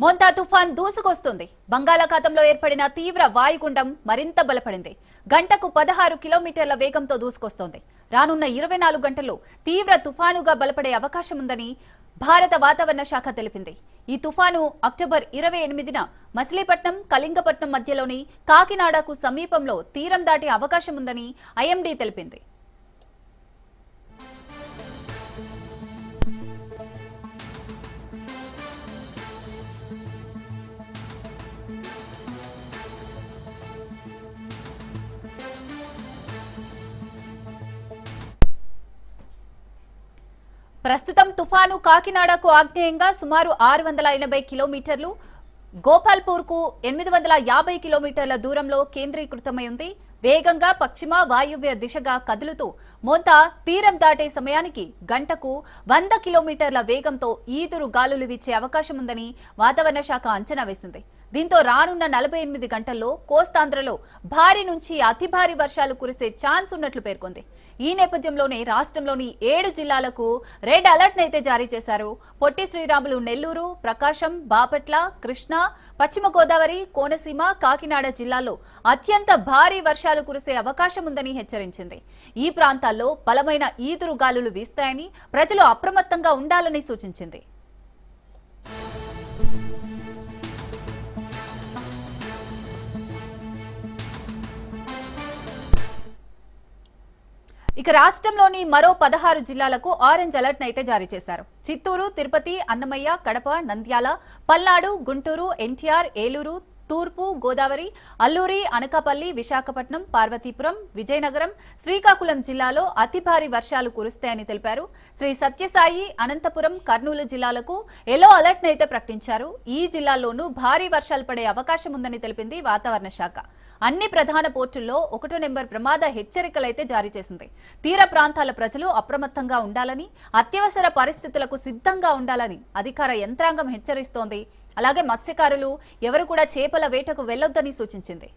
మోంతా తుఫాన్ దూసుకొస్తుంది. బంగాళాఖాతంలో ఏర్పడిన తీవ్ర వాయుగుండం మరింత బలపడింది. గంటకు 16 కిలోమీటర్ల వేగంతో దూసుకొస్తోంది. రానున్న 24 గంటల్లో తీవ్ర తుఫానుగా బలపడే అవకాశం ఉందని భారత వాతావరణ శాఖ తెలిపింది. ఈ తుఫాను అక్టోబర్ 28న మచిలీపట్నం, కళింగపట్నం మధ్యలోని కాకినాడకు సమీపంలో తీరం దాటే అవకాశం ఉందని ఐఎండీ తెలిపింది. ప్రస్తుతం తుఫాను కాకినాడకు ఆగ్నేయంగా సుమారు 680 కిలోమీటర్లు, గోపాల్పూర్కు 850 కిలోమీటర్ల దూరంలో కేంద్రీకృతమై ఉంది. వేగంగా పశ్చిమ వాయువ్య దిశగా కదులుతూ మోంతా తీరం దాటే సమయానికి గంటకు 100 కిలోమీటర్ల వేగంతో ఈదురు గాలులు వీచే అవకాశం ఉందని వాతావరణ శాఖ అంచనా వేసింది. దీంతో రానున్న 48 గంటల్లో కోస్తాంధ్రలో భారీ నుంచి అతి భారీ వర్షాలు కురిసే ఛాన్స్ ఉన్నట్లు పేర్కొంది. ఈ నేపథ్యంలోనే రాష్ట్రంలోని 7 జిల్లాలకు రెడ్ అలర్ట్ అయితే జారీ చేశారు. పొట్టి శ్రీరాములు, నెల్లూరు, ప్రకాశం, బాపట్ల, కృష్ణా, పశ్చిమ గోదావరి, కోనసీమ, కాకినాడ జిల్లాల్లో అత్యంత భారీ వర్షాలు కురిసే అవకాశం ఉందని హెచ్చరించింది. ఈ ప్రాంతాల్లో బలమైన ఈదురు గాలులు వీస్తాయని ప్రజలు అప్రమత్తంగా ఉండాలని సూచించింది. ఇక రాష్ట్రంలోని మరో 16 జిల్లాలకు ఆరెంజ్ అలర్ట్ అయితే జారీ చేశారు. చిత్తూరు, తిరుపతి, అన్నమయ్య, కడప, నంద్యాల, పల్నాడు, గుంటూరు, ఎన్టీఆర్, ఏలూరు, తూర్పు గోదావరి, అల్లూరి, అనకాపల్లి, విశాఖపట్నం, పార్వతీపురం, విజయనగరం, శ్రీకాకుళం జిల్లాలో అతి భారీ వర్షాలు కురుస్తాయని తెలిపారు. శ్రీ సత్యసాయి, అనంతపురం, కర్నూలు జిల్లాలకు ఎల్లో అలర్ట్ అయితే ప్రకటించారు. ఈ జిల్లాల్లోనూ భారీ వర్షాలు పడే అవకాశం ఉందని తెలిపింది వాతావరణ శాఖ. అన్ని ప్రధాన పోర్టుల్లో 1 నెంబర్ ప్రమాద హెచ్చరికలైతే జారీ చేసింది. తీర ప్రాంతాల ప్రజలు అప్రమత్తంగా ఉండాలని, అత్యవసర పరిస్థితులకు సిద్ధంగా ఉండాలని అధికార యంత్రాంగం హెచ్చరిస్తోంది. అలాగే మత్స్యకారులు ఎవరు కూడా చేపల వేటకు వెళ్లొద్దని సూచించింది.